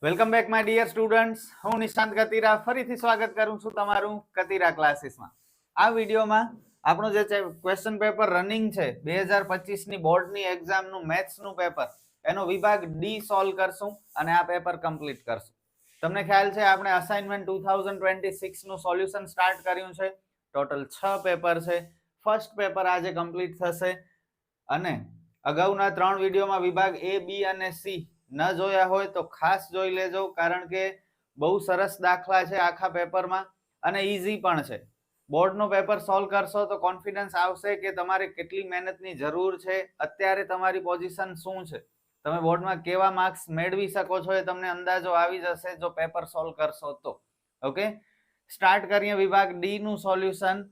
Welcome back my dear students. હું નિશાંત કતીરા ફરીથી સ્વાગત કરું છું તમારું કતીરા ક્લાસીસમાં. આ વિડીયોમાં આપણું જે ક્વેશ્ચન પેપર રનિંગ છે 2025 ની બોર્ડની એક્ઝામનું મેથ્સનું પેપર, એનો વિભાગ ડી સોલ્વ કરશું અને આ પેપર કમ્પ્લીટ કરશું. તમને ખ્યાલ છે આપણે અસાઇનમેન્ટ 2026 નું સોલ્યુશન સ્ટાર્ટ કર્યું છે. ટોટલ 6 પેપર છે. ફર્સ્ટ પેપર આજે કમ્પ્લીટ થશે અને અગાઉના 3 વિડીયોમાં વિભાગ એ, બી અને સી ન જોયા હોય તો ખાસ જોઈ લેજો, કારણ કે બહુ સરસ દાખલા છે આખા પેપરમાં અને ઈઝી પણ છે. બોર્ડનું પેપર સોલ્વ કરશો તો કોન્ફિડન્સ આવશે કે તમારે કેટલી મહેનતની જરૂર છે, અત્યારે તમારી પોઝિશન શું છે, તમે બોર્ડમાં કેવા માર્ક્સ મેળવી શકો છો એ તમને અંદાજો આવી જશે જો પેપર સોલ્વ કરશો તો. ઓકે, સ્ટાર્ટ કરીએ વિભાગ ડી નું સોલ્યુશન.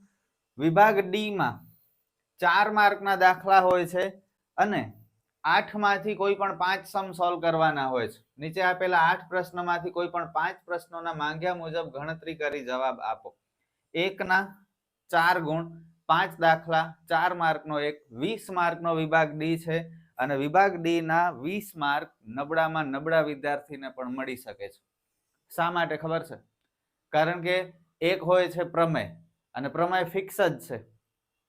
વિભાગ ડી માં 4 માર્કના દાખલા હોય છે અને 8 માંથી કોઈ પણ 5 સમ સોલ્વ કરવાના હોય છે. નીચે આપેલા 8 પ્રશ્નોમાંથી કોઈ પણ 5 પ્રશ્નોના માંગ્યા મુજબ ગણતરી કરી જવાબ આપો. 1 ના 4 ગુણ, 5 દાખલા, 4 માર્કનો એક 20 માર્કનો વિભાગ ડી છે અને વિભાગ ડી ના 20 માર્ક નબળામાં નબળા વિદ્યાર્થીને પણ મળી શકે છે. શા માટે ખબર છે? કારણ કે એક હોય છે પ્રમેય અને પ્રમેય ફિક્સ જ છે.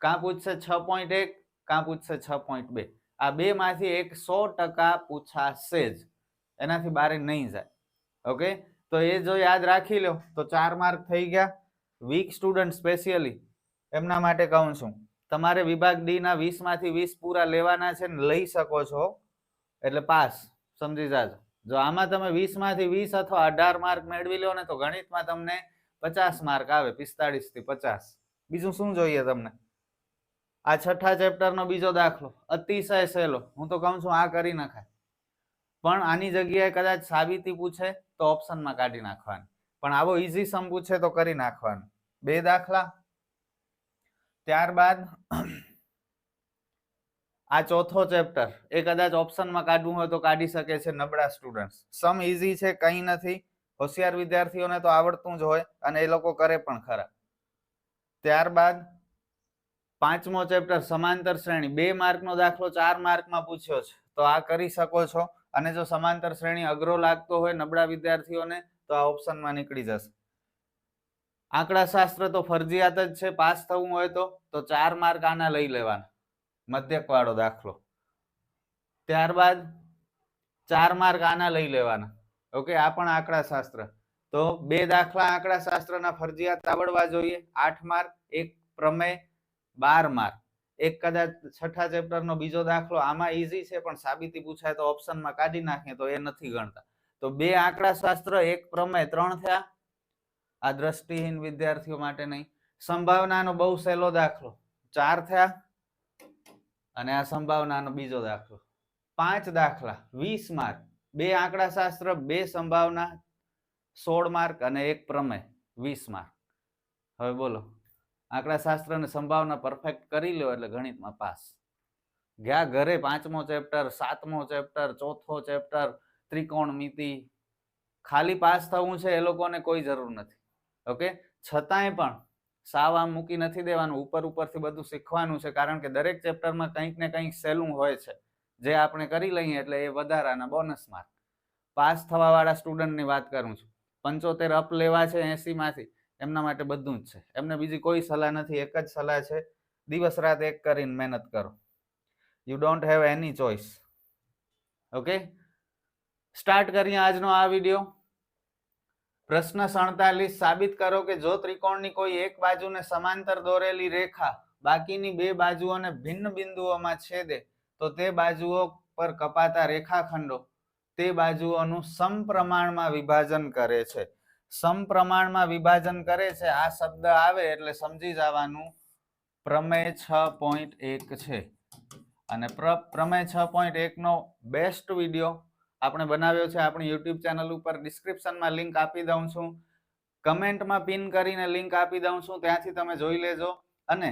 કાં પૂછશે 6.1, કાં પૂછશે 6.2. આ બે માંથી એક 100% પૂછાશે જ, એનાથી બારે નહીં જાય. ઓકે, તો એ જો યાદ રાખી લો તો 4 માર્ક થઈ ગયા. વીક સ્ટુડન્ટ સ્પેશિયલી એમના માટે કહું છું, તમારે વિભાગ ડી ના 20 માંથી 20 પૂરા લેવાના છે ને લઈ શકો છો એટલે પાસ, સમજી જાજો. જો આમાં તમે 20 માંથી 20 અથવા 18 માર્ક મેળવી લો ને તો ગણિતમાં તમને 50 માર્ક આવે, 45 થી 50. બીજું શું જોઈએ તમને? આ છઠ્ઠા ચેપ્ટરનો બીજો દાખલો અતિશય સહેલો, હું તો કહું છું આ કરી નખાય, પણ આની જગ્યાએ કદાચ સાબિતી પૂછે તો ઓપ્શનમાં કાઢી નાખવાની, પણ આવો ઈઝી સમ પૂછે તો કરી નાખવાનું. 2 દાખલા. ત્યારબાદ આ ચોથો ચેપ્ટર, એ કદાચ ઓપ્શનમાં કાઢવું હોય તો કાઢી શકે છે નબળા સ્ટુડન્ટ. સમ ઈઝી છે, કંઈ નથી, હોશિયાર વિદ્યાર્થીઓને તો આવડતું જ હોય અને એ લોકો કરે પણ ખરા. ત્યારબાદ 5મો ચેપ્ટર સમાંતર શ્રેણી, 2 માર્કનો દાખલો 4 માર્કમાં પૂછ્યો છે તો આ કરી શકો છો. અને જો સમાંતર શ્રેણી અઘરો લાગતો હોય નબળા વિદ્યાર્થીઓને તો આ ઓપ્શનમાં નીકળી જશે. આંકડાશાસ્ત્ર તો ફરજિયાત જ છે, પાસ થવું હોય તો 4 માર્ક આના લઈ લેવાના, મધ્યક વાળો દાખલો. ત્યારબાદ 4 માર્ક આના લઈ લેવાના. ઓકે, આ પણ આંકડાશાસ્ત્ર. તો 2 દાખલા આંકડાશાસ્ત્રના ફરજિયાત આવડવા જોઈએ, 8 માર્ક. એક પ્રમેય 12 માર્ક. એક કદાચ છઠ્ઠા ચેપ્ટરનો બીજો દાખલો, આમાં ઈઝી છે પણ સાબિતી પૂછાય તો ઓપ્શનમાં કાઢી નાખીએ તો એ નથી ગણતા. તો 2 આંકડાશાસ્ત્ર, એક પ્રમેય, 3 થયા. આ દ્રષ્ટિહીન વિદ્યાર્થીઓ માટે નહીં. સંભાવનાનો બહુ સહેલો દાખલો, 4 થયા. અને આ સંભાવનાનો બીજો દાખલો, 5 દાખલા 20 માર્ક. 2 આંકડાશાસ્ત્ર, 2 સંભાવના 16 માર્ક અને એક પ્રમેય 20 માર્ક. હવે બોલો, આંકડાશાસ્ત્ર અને સંભાવના પરફેક્ટ કરી લો એટલે ગણિતમાં પાસ. ગયા ઘરે 5મો ચેપ્ટર, 7મો ચેપ્ટર, ચોથો ચેપ્ટર, ત્રિકોણમિતિ. ખાલી પાસ થવું છે એ લોકોને કોઈ જરૂર નથી. ઓકે, છતાંય પણ સાવ આમ મૂકી નથી દેવાનું, ઉપર ઉપરથી બધું શીખવાનું છે, કારણ કે દરેક ચેપ્ટરમાં કંઈક ને કંઈક સહેલું હોય છે જે આપણે કરી લઈએ એટલે એ વધારાના બોનસ માર્ક. પાસ થવા વાળા સ્ટુડન્ટની વાત કરું છું, 75 અપ લેવા છે 80 માંથી, એમના માટે બધું જ છે. એમને બીજી કોઈ સલાહ નથી, એક જ સલાહ છે, દિવસ રાત એક કરીને મહેનત કરો. You don't have any choice. Okay, start કરીએ આજનો આ વિડીયો. પ્રશ્ન 47, સાબિત કરો કે જો ત્રિકોણની કોઈ એક બાજુને સમાંતર દોરેલી રેખા બાકીની 2 બાજુઓને ભિન્ન બિંદુઓમાં છેદે તો તે બાજુઓ પર કપાતા રેખાખંડો તે બાજુઓનું સમપ્રમાણમાં વિભાજન કરે છે. સમપ્રમાણમાં વિભાજન કરે છે, આ શબ્દ આવે એટલે સમજી જવાનું પ્રમેય 6.1 છે. અને પ્રમેય 6.1 નો બેસ્ટ વિડીયો આપણે બનાવ્યો છે આપણી યુટ્યુબ ચેનલ ઉપર. ડિસ્ક્રિપ્શનમાં લિંક આપી દઉં છું, કમેન્ટમાં પિન કરીને લિંક આપી દઉં છું, ત્યાંથી તમે જોઈ લેજો. અને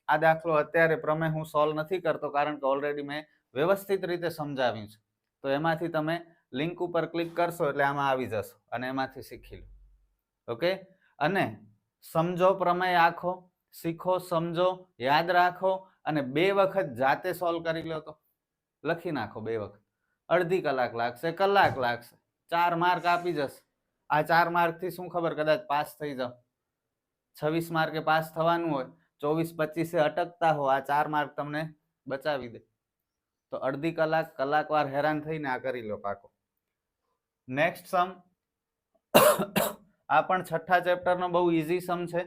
આ દાખલો અત્યારે પ્રમેય હું સોલ્વ નથી કરતો કારણ કે ઓલરેડી મેં વ્યવસ્થિત રીતે સમજાવ્યું છે, તો એમાંથી તમે લિંક ઉપર ક્લિક કરશો એટલે આમાં આવી જશો અને એમાંથી શીખી લો. ઓકે, અને સમજો પ્રમેય આખો, શીખો, સમજો, યાદ રાખો અને 2 વખત જાતે સોલ્વ કરી લો. તો લખી નાખો 2 વખત, અડધી કલાક લાગશે, કલાક લાગશે, 4 માર્ક આપી જશે. આ 4 માર્ક થી શું ખબર કદાચ પાસ થઈ જાવ. 26 માર્કે પાસ થવાનું હોય, 24-25 અટકતા હો, આ 4 માર્ક તમને બચાવી દે. તો અડધી કલાક કલાકવાર હેરાન થઈને આ કરી લો પાકો. નેક્સ્ટ સમ, આ પણ છઠ્ઠા ચેપ્ટરનો બહુ ઈઝી સમ છે.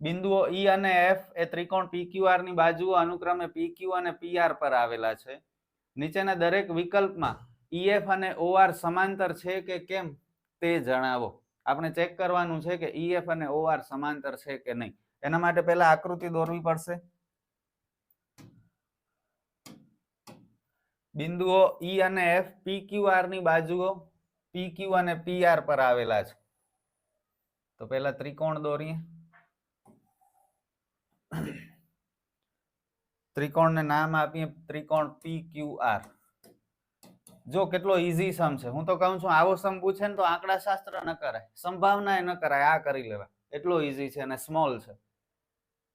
બિંદુઓ E અને F એ ત્રિકોણ PQR ની બાજુઓ અનુક્રમે PQ અને PR પર આવેલા છે. નીચેના દરેક વિકલ્પમાં EF અને OR સમાંતર છે કે કેમ તે જણાવો. આપણે ચેક કરવાનું છે કે EF અને OR સમાંતર છે કે નહીં. એના માટે પહેલા આકૃતિ દોરવી પડશે. બિંદુઓ E અને F PQR ની બાજુઓ PQ અને PR પર આવેલા છે. તો પહેલા ત્રિકોણ દોરીએ. ત્રિકોણને નામ આપીએ ત્રિકોણ PQR. જો કેટલો ઈઝી સમ છે. હું તો કહું છું આવો સમ પૂછે ને તો આંકડા શાસ્ત્ર ન કરાય, સંભાવના ન કરાય, આ કરી લેવા. એટલો ઈઝી છે અને સ્મોલ છે.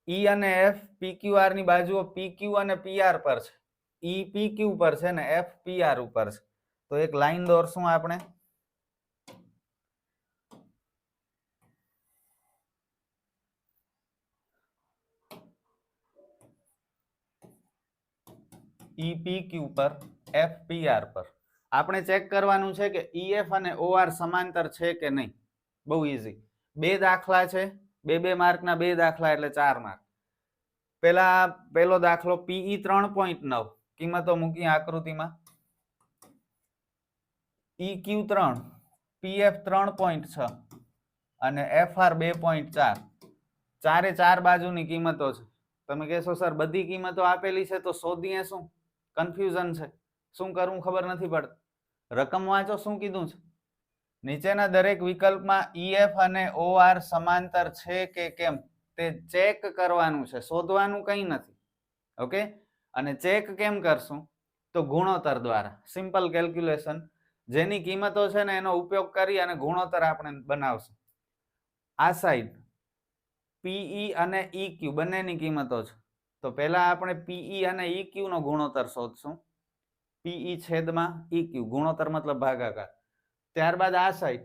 E અને F PQR ની બાજુઓ PQ અને PR પર છે. E PQ પર છે ને F PR ઉપર છે. તો એક લાઈન દોરશું આપણે. EPQ પર FPR પર. આપણે ચેક કરવાનું છે કે EF અને OR સમાંતર છે કે નહીં. બહુ ઈઝી. બે દાખલા છે, બે માર્કના બે દાખલા એટલે 4 માર્ક. પેલો દાખલો PE 3.9 કિંમતો મૂકી આકૃતિમાં. EQ 3, PF 3.6 અને FR 2.4. ચારે 4 બાજુની કિંમતો છે. તમે કહેશો સર બધી કિંમતો આપેલી છે તો શોધીએ શું? કન્ફ્યુઝન છે. શું કરવું ખબર નથી પડતી. રકમ વાંચો શું કીધું છે. નીચેના દરેક વિકલ્પમાં EF અને OR સમાંતર છે કે કેમ તે ચેક કરવાનું છે, શોધવાનું કંઈ નથી. ઓકે. અને ચેક કેમ કરશું? તો ગુણોત્તર દ્વારા. Simple calculation. જેની કિંમતો છે ને એનો ઉપયોગ કરી અને ગુણોત્તર આપણે બનાવશું. આ સાઈડ PE અને EQ બંનેની કિંમતો છે. તો પહેલા આપણે PE અને EQ નો ગુણોત્તર શોધશું. PE છેદમાં EQ, ગુણોત્તર મતલબ ભાગાકાર. ત્યારબાદ આ સાઈડ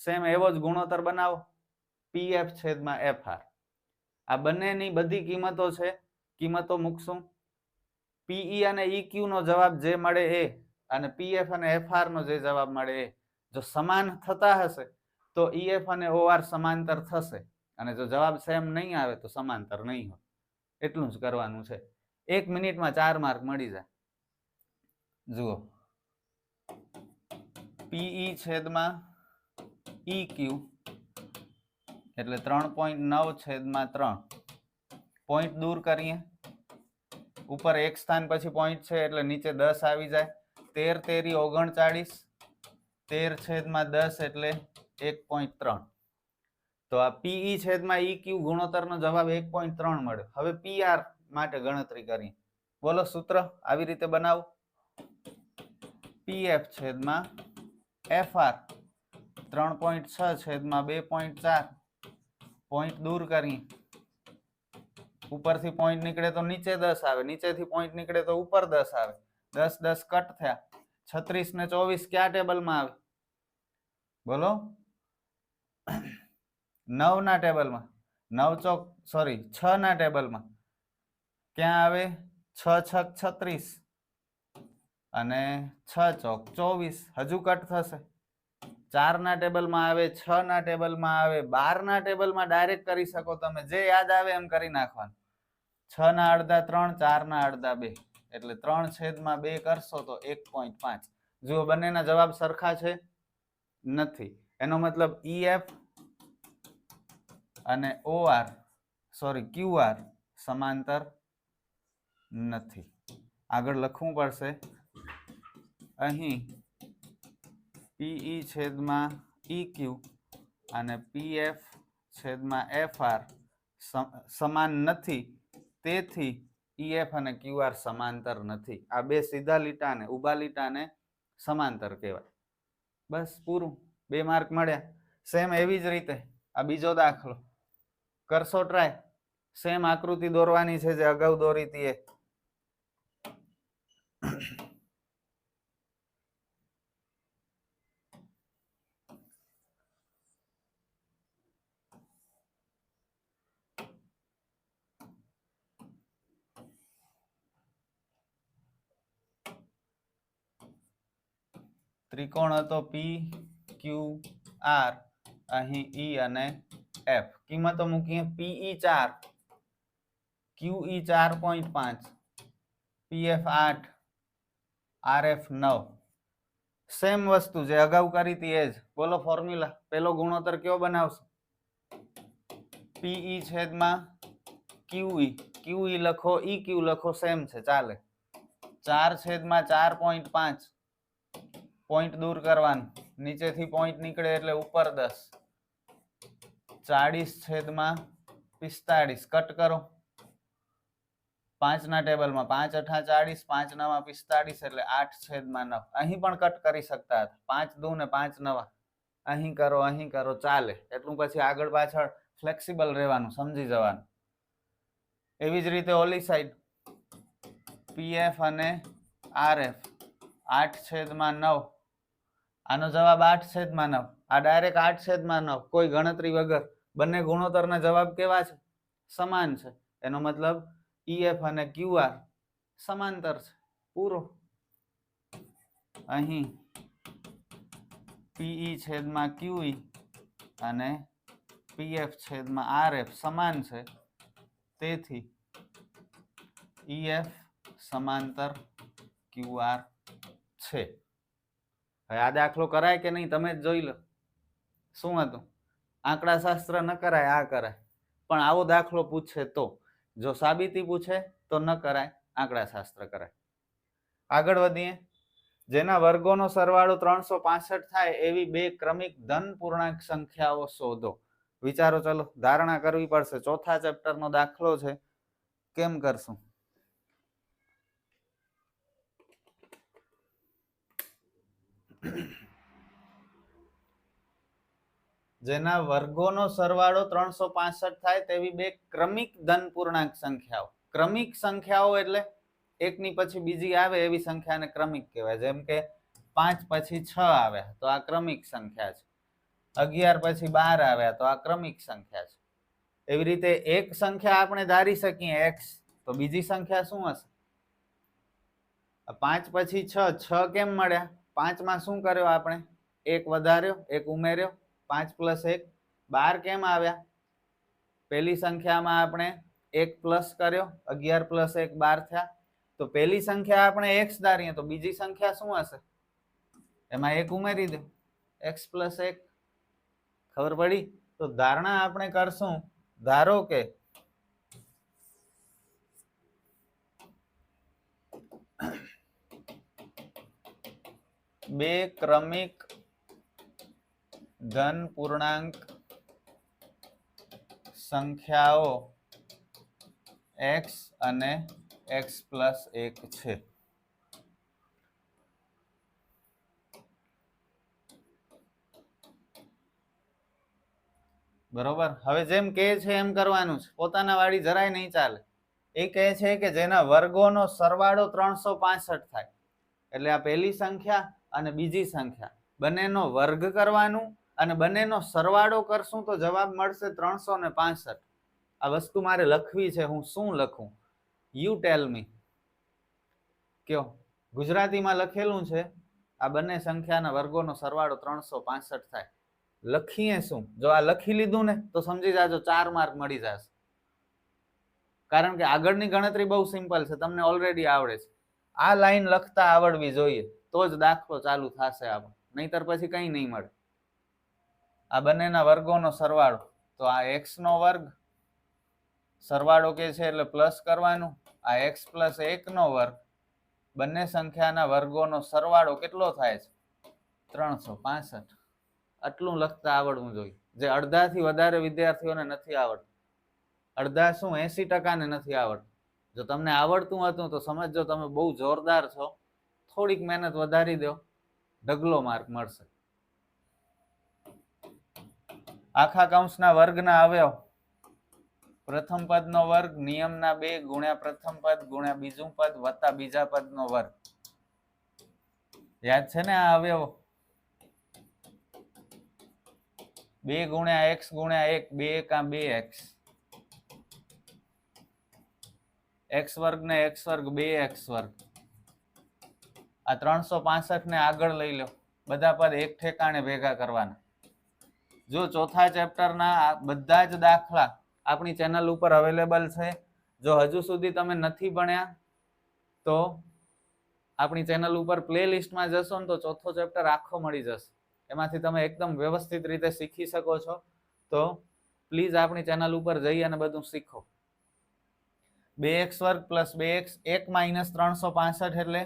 સેમ એવો જ ગુણોત્તર બનાવો, PF છેદમાં FR. આ બંનેની બધી કિંમતો છે, કિંમતો મૂકશું. PE અને EQ નો જવાબ જે મળે એ અને PF અને FR નો જે જવાબ મળે એ. જો સમાન થતા હશે તો EF અને OR સમાંતર થશે, અને જો જવાબ સેમ નહીં આવે તો સમાંતર નહીં હોય. એટલું જ કરવાનું છે. 1 મિનિટમાં 4 માર્ક મળી જાય. જુઓ, PE છેદમાં EQ એટલે 3.9 છેદમાં 3. પોઈન્ટ દૂર કરીએ. ઉપર એક સ્થાન પછી પોઈન્ટ છે એટલે નીચે 10 આવી જાય. 13 તેરી 39, 13 છેદમાં 10 એટલે 1.3. તો આ PE છેદમાં EQ ગુણોત્તરનો જવાબ 1.3 મળે. હવે PR માટે ગણતરી કરીએ. બોલો સૂત્ર આવી રીતે બનાવો. PF છેદમાં FR 3.6 છેદમાં 2.4. પોઈન્ટ દૂર કરીએ. ઉપરથી પોઈન્ટ નીકળે તો નીચે 10 આવે, નીચેથી પોઈન્ટ નીકળે તો ઉપર 10 આવે. 10 કટ થયા. 36 ને 24 કયા ટેબલમાં આવે? બોલો. 9 ના ટેબલમાં. 6 ના ટેબલમાં. ક્યાં આવે? 6 છક 36 અને 6 ચોક 24. હજુ કટ થશે. 4 ના ટેબલમાં આવે, 6 ના ટેબલમાં આવે, 12 ના ટેબલમાં ડાયરેક્ટ કરી શકો તમે. જે યાદ આવે એમ કરી નાખવાનું. 6 ના અડધા 3, 4 ના અડધા 2 એટલે 3 છેદમાં 2 કરશો તો 1.5. જુઓ બંનેના જવાબ સરખા છે? નથી. એનો મતલબ EF અને QR સમાંતર નથી. આગળ લખવું પડશે. અહીં PE છેદમાં EQ અને PF છેદમાં FR સમાન નથી, તેથી EF અને QR સમાંતર નથી. આ બે સીધા લીટાને, ઊભા લીટાને સમાંતર કહેવાય. બસ પૂરું. 2 માર્ક મળ્યા. સેમ એવી જ રીતે આ બીજો દાખલો કરશો ટ્રાય. સેમ આકૃતિ દોરવાની છે જે અગાઉ દોરી હતી એ. ત્રિકોણ હતો પી ક્યુ આર, અહીં ઈ અને એફ. કિંમતો મૂકીએ. PE 4, QE 4.5, PF 8, RF 9. Same વસ્તુ જે અગાઉ કરી હતી એ જ. બોલો ફોર્મ્યુલા. પેલો ગુણોત્તર કયો બનાવશો? PE છેદમાં QE. QE લખો, EQ લખો, સેમ છે, ચાલે. 4 છેદમાં 4.5, પોઈન્ટ દૂર કરવાનું, નીચેથી પોઈન્ટ નીકળે એટલે ઉપર 10. 40 છેદમાં 45, કટ કરો. 5 ના ટેબલમાં 5 અઠા 40, 5 નવા 45 એટલે 8 છેદમાં 9. અહીં પણ કટ કરી શકતા હતા. 5 દૂ ને 5 નવા, અહીં કરો, ચાલે. એટલું પછી આગળ પાછળ ફ્લેક્સિબલ રહેવાનું, સમજી જવાનું. એવી જ રીતે ઓલી સાઈડ PF અને RF 8 છેદમાં 9. આનો જવાબ 8 છેદમાં 9. આ ડાયરેક્ટ 8 છેદમાં 9, કોઈ ગણતરી વગર. બંને ગુણોત્તરના જવાબ કેવા છે? સમાન છે. એનો મતલબ EF અને QR સમાંતર છે. પૂરો. અહીં PE છેદમાં QE અને PF છેદમાં RF સમાન છે, તેથી EF સમાંતર QR છે. હવે આ દાખલો કરાય કે નહીં તમે જ જોઈ લો. શું હતું? આંકડા શાસ્ત્ર ન કરાય, આ કરાય. પણ આવો દાખલો પૂછે તો. જો સાબિતી પૂછે તો ન કરાય, આંકડા શાસ્ત્ર કરાય. આગળ વધીએ. જેના વર્ગોનો સરવાળો 365 થાય એવી બે ક્રમિક ધન પૂર્ણાંક સંખ્યાઓ શોધો. વિચારો, ચલો ધારણા કરવી પડશે. ચોથા ચેપ્ટરનો દાખલો છે. કેમ કરશું? જેના વર્ગોનો સરવાળો 365 થાય તેવી બે ક્રમિક ધન પૂર્ણાંક સંખ્યાઓ. ક્રમિક સંખ્યાઓ એટલે એકની પછી બીજી આવે એવી સંખ્યાને ક્રમિક કહેવાય. જેમ કે 5 પછી 6 આવ્યા તો આ ક્રમિક સંખ્યા છે. 11 પછી 12 આવ્યા તો આ ક્રમિક સંખ્યા છે. એવી રીતે એક સંખ્યા આપણે ધારી શકીએ x, તો બીજી સંખ્યા શું હશે? 5 પછી 6, 6 કેમ મળ્યા? 5 માં શું કર્યો આપણે? એક વધાર્યો, એક ઉમેર્યો. 5 + 1 12 કેમ આવ્યા? પહેલી સંખ્યામાં આપણે 1 પ્લસ કર્યો, 11 + 1 12 થયા. તો પહેલી સંખ્યા આપણે x ધારીએ તો બીજી સંખ્યા શું હશે? એમાં 1 ઉમેરી દો, x + 1. ખબર પડી? તો ધારણા આપણે કરશું. ધારો કે બે ક્રમિક ધન પૂર્ણાંક સંખ્યાઓ x અને x + 1 છે. બરોબર. હવે જેમ કહે છે એમ કરવાનું છે. પોતાના વાળી જરાય નહીં ચાલે. એ કહે છે કે જેના વર્ગોનો સરવાળો 365 થાય. એટલે આ પહેલી સંખ્યા અને બીજી સંખ્યા બંનેનો વર્ગ કરવાનું અને બંનેનો સરવાળો કરશું તો જવાબ મળશે 365. આ વસ્તુ મારે લખવી છે. હું શું લખું? યુ ટેલ મી. કયો? ગુજરાતીમાં લખેલું છે આ બંને સંખ્યાના વર્ગોનો સરવાળો 365 થાય. લખીએ શું? જો આ લખી લીધું ને તો સમજી જાજો 4 માર્ક મળી જશે. કારણ કે આગળની ગણતરી બહુ સિમ્પલ છે, તમને ઓલરેડી આવડે છે. આ લાઈન લખતા આવડવી જોઈએ તો જ દાખલો ચાલુ થશે આપણો, નહીતર પછી કંઈ નહીં મળે. આ બંનેના વર્ગોનો સરવાળો, તો આ x નો વર્ગ સરવાળો કે છે એટલે પ્લસ કરવાનું. આ x + 1 નો વર્ગ, બંને સંખ્યાના વર્ગોનો સરવાળો કેટલો થાય છે? 365. આટલું લખતા આવડવું જોઈએ, જે અડધાથી વધારે વિદ્યાર્થીઓને નથી આવડતું. અડધા શું 80% ને નથી આવડતું. જો તમને આવડતું હતું તો સમજજો તમે બહુ જોરદાર છો. થોડીક મહેનત વધારી દો, ઢગલો માર્ક મળશે. આખા કૌંસના વર્ગના અવયવ. પ્રથમ પદનો વર્ગ નિયમના 2 ગુણ્યા પ્રથમ પદ ગુણ્યા બીજું પદ વત્તા બીજા પદનો વર્ગ. યાદ છે ને આ અવયવો? 2 ગુણ્યા x ગુણ્યા 1, 2 એકા 2x. x વર્ગ ને x વર્ગ 2x વર્ગ. આ 365 ને આગળ લઈ લો બધા પદ એક ઠેકાણે ભેગા કરવાના. જો ચોથા ચેપ્ટરના બધા જ દાખલા આપણી ચેનલ ઉપર અવેલેબલ છે. જો હજુ સુધી તમે નથી ભણ્યા તો આપણી ચેનલ ઉપર પ્લે લિસ્ટમાં જશો ને તો ચોથો ચેપ્ટર આખો મળી જશે. એમાંથી તમે એકદમ વ્યવસ્થિત રીતે શીખી શકો છો. તો પ્લીઝ આપણી ચેનલ ઉપર જઈ અને બધું શીખો. 2x વર્ગ પ્લસ 2x 1 માઇનસ 365 એટલે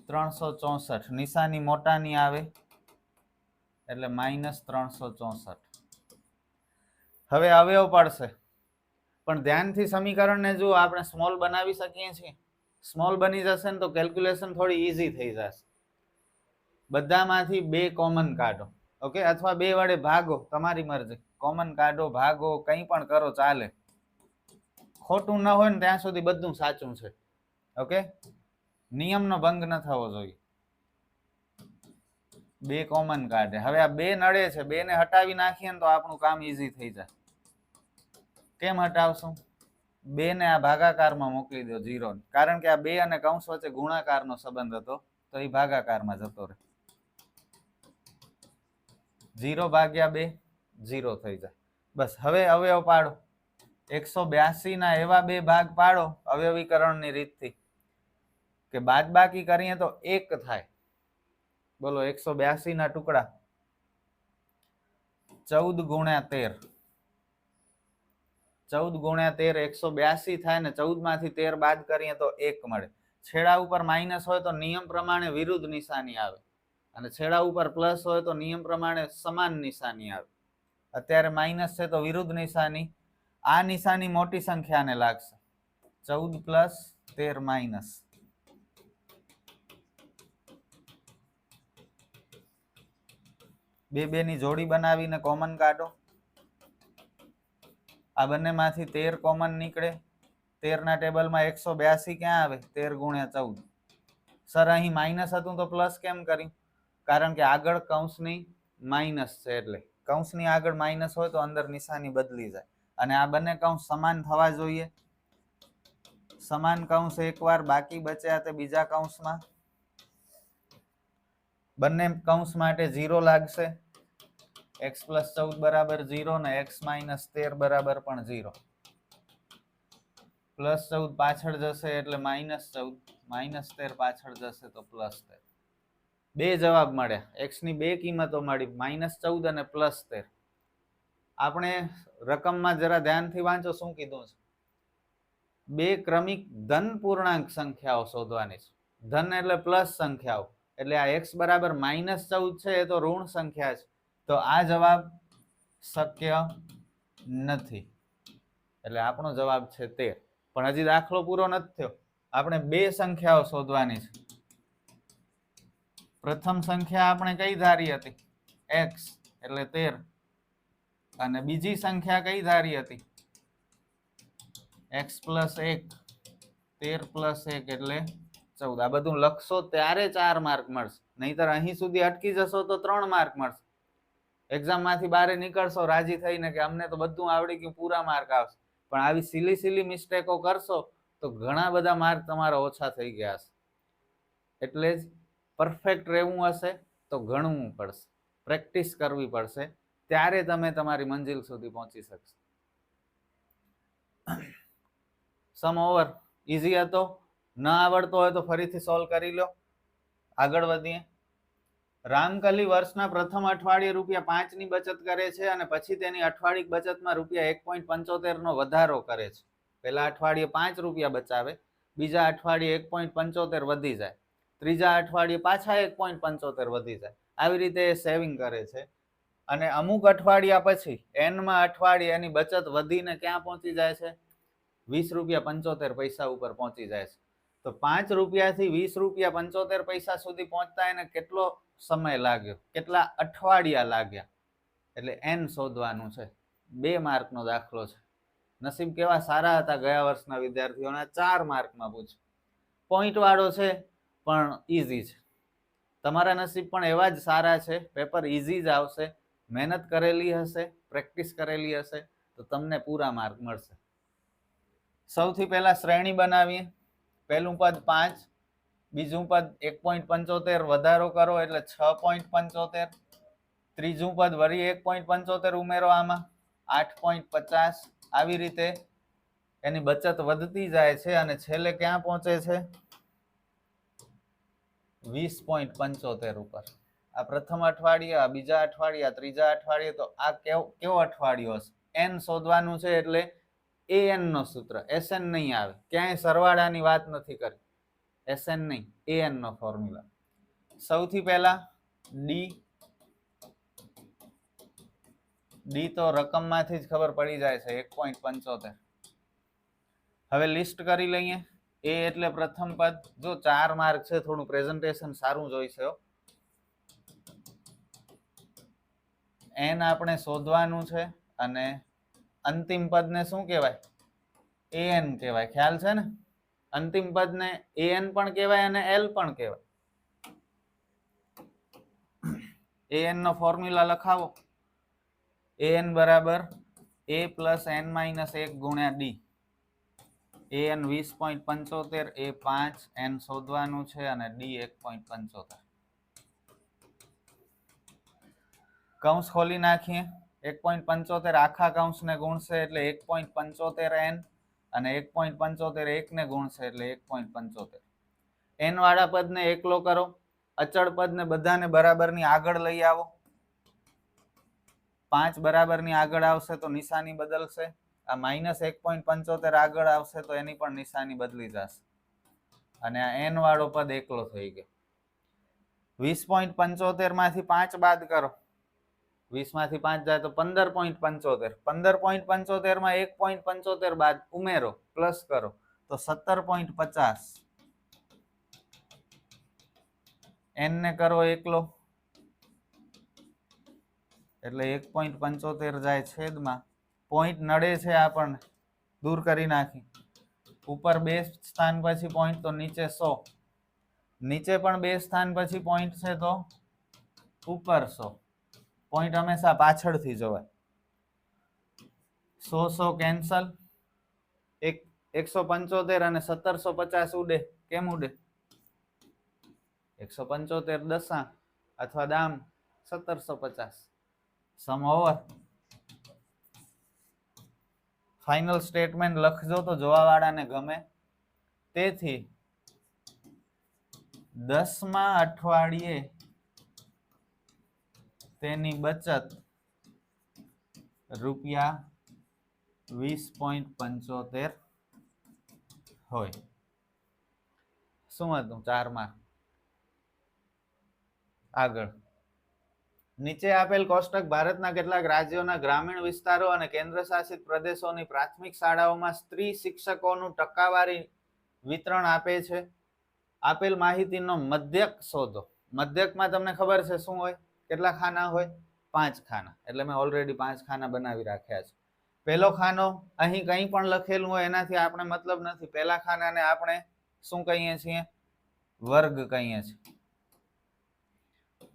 364. નિશાની મોટાની આવે એટલે માઇનસ 364. હવે અવયવ પડશે, પણ ધ્યાનથી સમીકરણને જો આપણે સ્મોલ બનાવી શકીએ છીએ. સ્મોલ બની જશે ને તો કેલ્ક્યુલેશન થોડી ઈઝી થઈ જશે. બધામાંથી 2 કોમન કાઢો, ઓકે, અથવા 2 વડે ભાગો, તમારી મરજી. કોમન કાઢો, ભાગો, કંઈ પણ કરો ચાલે. ખોટું ન હોય ને ત્યાં સુધી બધું સાચું છે. ઓકે, નિયમનો ભંગ ન થવો જોઈએ. 2 કોમન કાઢે. હવે આ 2 નડે છે, 2 ને હટાવી નાખીએ ને તો આપણું કામ ઈઝી થઈ જાય. કેમ હટાવશું? 2 ને આ ભાગાકારમાં મોકલી દો 0, કારણ કે આ 2 અને કૌંસ વચ્ચે ગુણાકારનો સંબંધ હતો, તો એ ભાગાકારમાં જતો રહે. 0 ભાગ્યા 2 0 થઈ જાય. બસ. હવે અવયવ પાડો. 182 ના એવા 2 ભાગ પાડો અવયવીકરણની રીતથી કે બાદબાકી કરીએ તો 1 થાય. બોલો, 182 ના ટુકડા 14 ગુણ્યા 13. 14 ગુણ્યા 13 182 થાય ને 14 માંથી 13 બાદ કરીએ તો 1 મળે. છેડા ઉપર માઇનસ હોય તો નિયમ પ્રમાણે વિરુદ્ધ નિશાની આવે, અને છેડા ઉપર પ્લસ હોય તો નિયમ પ્રમાણે સમાન નિશાની આવે. અત્યારે માઇનસ છે તો વિરુદ્ધ નિશાની. આ નિશાની મોટી સંખ્યાને લાગશે. 14 પ્લસ 13 માઇનસ. બે ની જોડી બનાવીને કોમન કાઢો. આ બંનેમાંથી 13 કોમન નીકળે. 13 ના ટેબલમાં 182 ક્યાં આવે? 13 ગુણ્યા 14. સર, અહીં માઇનસ હતું તો પ્લસ કેમ કર્યું? કારણ કે આગળ કૌંસની માઇનસ છે, એટલે કૌંસની આગળ માઇનસ હોય તો અંદર નિશાની બદલી જાય. અને આ બંને કૌંસ સમાન થવા જોઈએ. સમાન કૌંસ એકવાર બાકી બચ્યા તે બીજા કૌંસમાં. બંને કૌંસ માટે 0 લાગશે. x પ્લસ 14 બરાબર 0 ને x માઇનસ 13 બરાબર પણ 0. પ્લસ 14 પાછળ જશે એટલે માઇનસ 14, માઇનસ 13 પાછળ જશે તો પ્લસ 13. 2 જવાબ મળ્યા. x ની 2 કિંમતો મળી, માઇનસ 14 અને પ્લસ 13. આપણે રકમમાં જરા ધ્યાનથી વાંચો શું કીધું છે. 2 ક્રમિક ધન પૂર્ણાંક સંખ્યાઓ શોધવાની છે. ધન એટલે પ્લસ સંખ્યાઓ, એટલે આ x બરાબર માઇનસ 14 છે એ તો ઋણ સંખ્યા છે, તો આ જવાબ શક્ય નથી. એટલે આપણો જવાબ છે 13. પણ હજી દાખલો પૂરો નથી થયો. આપણે 2 સંખ્યાઓ શોધવાની છે. પ્રથમ સંખ્યા આપણે કઈ ધારી હતી? x એટલે 13. અને બીજી સંખ્યા કઈ ધારી હતી? x plus 1. 13 પ્લસ 1 એટલે 14. આ બધું લખશો ત્યારે 4 માર્ક મળશે, નહીતર અહીં સુધી અટકી જશો તો 3 માર્ક મળશે. એક્ઝામમાંથી બહાર નીકળશો રાજી થઈને કે અમને તો બધું આવડી ગયું, પૂરા માર્ક આવશે. પણ આવી સિલી મિસ્ટેકો કરશો તો ઘણા બધા માર્ક તમારા ઓછા થઈ ગયા હશે. એટલે જ પરફેક્ટ રહેવું હશે તો ગણવું પડશે, પ્રેક્ટિસ કરવી પડશે, ત્યારે તમે તમારી મંજિલ સુધી પહોંચી શકશો. સમ ઓવર. ઈઝી હતો. ન આવડતો હોય તો ફરીથી સોલ્વ કરી લો. આગળ વધીએ. રામકલી વર્ષના પ્રથમ અઠવાડિયે ₹5 ની બચત કરે છે અને પછી તેની અઠવાડિક બચતમાં ₹1.75 નો વધારો કરે છે. પહેલા અઠવાડિયે ₹5 બચાવે, બીજા અઠવાડિયે 1.75 વધી જાય, ત્રીજા અઠવાડિયે પાછા 1.75 વધી જાય. આવી રીતે સેવિંગ કરે છે. અને અમુક અઠવાડિયા પછી એનમાં અઠવાડિયે એની બચત વધીને ક્યાં પહોંચી જાય છે? ₹20.75 ઉપર પહોંચી જાય છે. તો ₹5 થી ₹20.75 સુધી પહોંચતા એને કેટલો સમય લાગ્યો, કેટલા અઠવાડિયા લાગ્યા? એટલે n શોધવાનું છે. 2 માર્કનો દાખલો છે. નસીબ કેવા સારા હતા ગયા વર્ષના વિદ્યાર્થીઓના, 4 માર્કમાં પૂછ્યું. પોઈન્ટ વાળો છે પણ ઈઝી છે. તમારા નસીબ પણ એવા જ સારા છે, પેપર ઈઝી જ આવશે. મહેનત કરેલી હશે, પ્રેક્ટિસ કરેલી હશે તો તમને પૂરા માર્ક મળશે. સૌથી પહેલા શ્રેણી બનાવીએ. પહેલું પદ 5, બીજું પદ 1.75 વધારો કરો એટલે 6.75, ત્રીજું પદ વળી 1.75 ઉમેરો આમાં 8.50, આવી રીતે એની બચત વધતી જાય છે અને છેલ્લે ક્યાં પહોંચે છે 20.75 ઉપર. આ પ્રથમ અઠવાડિયે, આ બીજા અઠવાડિયે, આ ત્રીજા અઠવાડિયે. તો આ કેવો અઠવાડિયો હશે? એન શોધવાનું છે એટલે an નો સૂત્ર, SN નહીં આવે. ક્યાંય સરવાળાની વાત નથી કરી, SN નહીં, an નો ફોર્મ્યુલા. સૌથી પહેલા ડી તો રકમમાંથી જ ખબર પડી જાય છે 1.75. હવે લિસ્ટ કરી લઈએ. એ એટલે પ્રથમ પદ. જો 4 માર્ક છે, થોડું પ્રેઝન્ટેશન સારું જોઈશે. એન આપણે શોધવાનું છે અને અંતિમ પદને શું કહેવાય? an કહેવાય. ખ્યાલ છે ને? અંતિમ પદને an પણ કહેવાય અને l પણ કહેવાય. an નો ફોર્મ્યુલા લખાવો. an બરાબર a પ્લસ n માઇનસ 1 ગુણ્યા ડી. an 20.75, a 5, n શોધવાનું છે અને ડી 1.75. કૌંસ ખોલી નાખીએ. 1.75 આખા કૌંસને ગુણશે એટલે 1.75n અને 1.75 એકને ગુણશે એટલે 1.75. n વાળા પદને એકલો કરો. અચળ પદને બધાને બરાબરની આગળ લઈ આવો. 5 બરાબરની આગળ આવશે તો નિશાની બદલશે. આ માઇનસ 1.75 આગળ આવશે તો એની પણ નિશાની બદલી જશે અને આ n વાળો પદ એકલો થઈ ગયો. 20.75 માંથી 5 બાદ કરો. 20 માંથી 5 જાય તો 15.75. 15.75 માં 1.75 બાદ ઉમેરો, પ્લસ કરો તો 17.50. n ને કરો એકલો એટલે 1.75 જાય છેદમાં. પોઈન્ટ નડે છે આપણને, દૂર કરી નાખી. ઉપર 2 સ્થાન પછી પોઈન્ટ તો નીચે 100. નીચે પણ 2 સ્થાન પછી પોઈન્ટ છે તો ઉપર 100. પોઈન્ટ હંમેશા પાછળથી જોવાય. 100 કેન્સલ. 175 અને 1750 ઉડે. કેમ ઉડે? 175 દસા અથવા દામ 1750. સમ ઓવર. ફાઇનલ સ્ટેટમેન્ટ લખજો તો જોવાવાળાને ગમે. તેથી 10મા અઠવાડિયે તેની બચત ₹20.75 હોય. શું હતું 4 માં? આગળ નીચે આપેલ કોષ્ટક ભારતના કેટલાક રાજ્યોના ગ્રામીણ વિસ્તારો અને કેન્દ્ર શાસિત પ્રદેશોની પ્રાથમિક શાળાઓમાં સ્ત્રી શિક્ષકોનું ટકાવારી વિતરણ આપે છે. આપેલ માહિતીનો મધ્યક શોધો. મધ્યકમાં તમને ખબર છે શું હોય? કેટલા ખાના હોય? 5 ખાના. એટલે મેં ઓલરેડી 5 ખાના બનાવી રાખ્યા છે. પહેલો ખાનો, અહીં કંઈ પણ લખેલું હોય એનાથી આપણે મતલબ નથી. પહેલા ખાનાને આપણે શું કહીએ છીએ? વર્ગ કહીએ છીએ.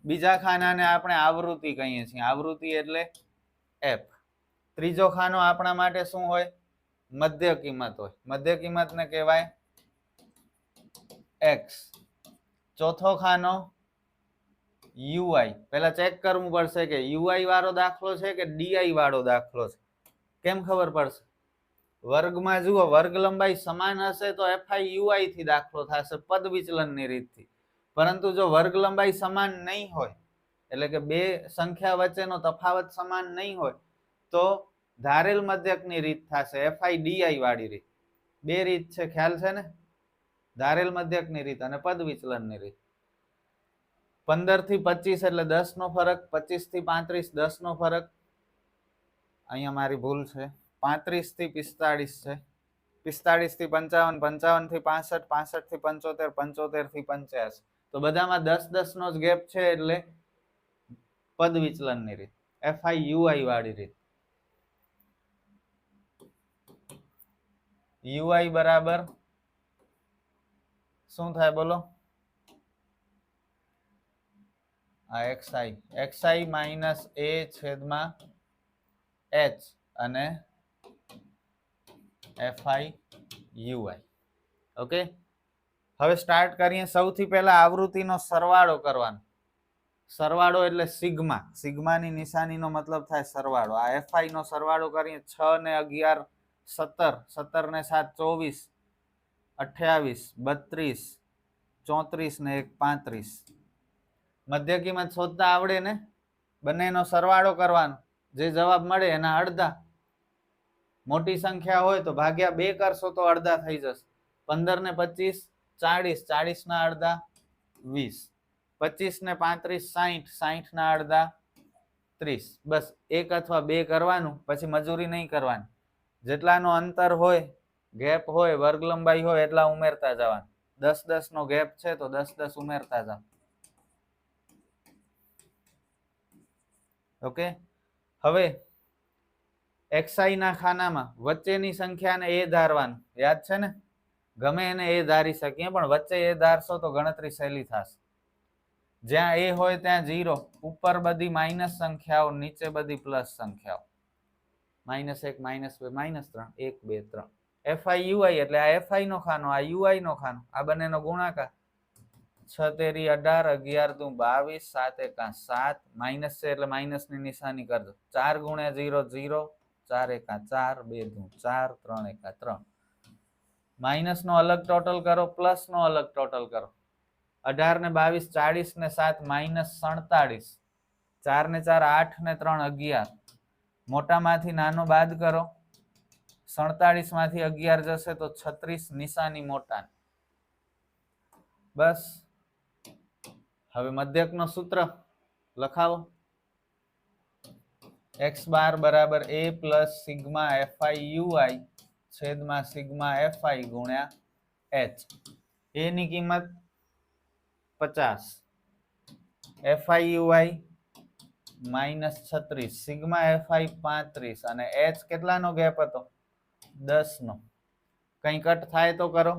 બીજા ખાનાને આપણે આવૃત્તિ કહીએ છીએ. આવૃત્તિ એટલે f. ત્રીજો ખાનો આપણા માટે શું હોય? મધ્ય કિંમત હોય. મધ્ય કિંમતને કહેવાય x. ચોથો ખાનો ui. પહેલા ચેક કરવું પડશે કે ui વાળો દાખલો છે કે di વાળો દાખલો છે. કેમ ખબર પડશે? વર્ગમાં જુઓ, વર્ગ લંબાઈ સમાન હશે તો fi ui થી દાખલો થશે, પદ વિચલનની રીતથી. પરંતુ જો વર્ગ લંબાઈ સમાન નહીં હોય, એટલે કે બે સંખ્યા વચ્ચેનો તફાવત સમાન નહીં હોય, તો ધારેલ મધ્યકની રીત થશે, fi di વાળી રીત. બે રીત છે, ખ્યાલ છે ને? ધારેલ મધ્યકની રીત અને પદ વિચલનની રીત. 15 થી 25 એટલે 10 નો ફરક. 25 થી 35 10 નો ફરક. અહીંયા મારી ભૂલ છે. 35 થી 45 છે. 45 થી 55, 55 થી 65, 65 થી 75, 75 થી 85. તો બધામાં 10-10 નો જ ગેપ છે એટલે પદ વિચલનની રીત, fi ui વાળી રીત. ui બરાબર શું થાય બોલો? આ xi માઇનસ a છેદમાં h અને fi ui. ઓકે, હવે સ્ટાર્ટ કરીએ. સૌથી પહેલા આવૃત્તિનો સરવાળો કરવાનો. સરવાળો એટલે સિગ્મા. સિગ્માની નિશાનીનો મતલબ થાય સરવાળો. આ એફઆઈ નો સરવાળો કરીએ. 6 ને 11 17, 17 ને 7 24, 28, 32, 34 ને 1 35. મધ્ય કિંમત શોધતા આવડે ને? બંનેનો સરવાળો કરવાનો. જે જવાબ મળે એના અડધા. મોટી સંખ્યા હોય તો ભાગ્યા 2 કરશો તો અડધા થઈ જશે. 15 ને 25 40, 40 ના અડધા 20, 25 ને 35 60, 60 ના અડધા 30. બસ 1 અથવા 2 કરવાનું, પછી મજૂરી નહીં કરવાની. જેટલાનો અંતર હોય, ગેપ હોય, વર્ગ લંબાઈ હોય એટલા ઉમેરતા જવાનું. 10-10 નો ગેપ છે તો 10-10 ઉમેરતા જાવ. ઓકે. હવે xi ના ખાનામાં વચ્ચેની સંખ્યાને a ધારવાનું. યાદ છે ને? ગમે એને a ધારી શકીએ, પણ વચ્ચે a ધારશો તો ગણતરી સહેલી થશે. જ્યાં a હોય ત્યાં 0. ઉપર બધી માઇનસ સંખ્યાઓ, નીચે બધી પ્લસ સંખ્યાઓ. -1 -2 -3 1 2 3. fi ui એટલે આ fi નો ખાનો, આ ui નો ખાનો, આ બંનેનો ગુણાકાર. 6 તેરી 18, 11 દુ 22, 7 એકા 7. માઇનસ છે એટલે માઇનસ ની નિશાની કરજો. 4 ગુણ્યા 0 0, 4 એકા 4, 2 દુ 4, 3 એકા 3. માઇનસ નો અલગ ટોટલ કરો, પ્લસ નો અલગ ટોટલ કરો. 18 ને 22 40 ને 7 -47. 4 ને 4 8 ને 3 11. મોટામાંથી નાનો બાદ કરો. 47 માંથી 11 જશે તો 36, નિશાની મોટા. બસ. હવે મધ્યકનો સૂત્ર લખાવો. x બાર બરાબર a plus sigma fi ui છેદમાં સિગ્મા fi ગુણ્યા h. a ની કિંમત 50, fi ui -36, સિગ્મા fi 35 અને h કેટલાનો ગેપ હતો? 10 નો. કઈ કટ થાય તો કરો.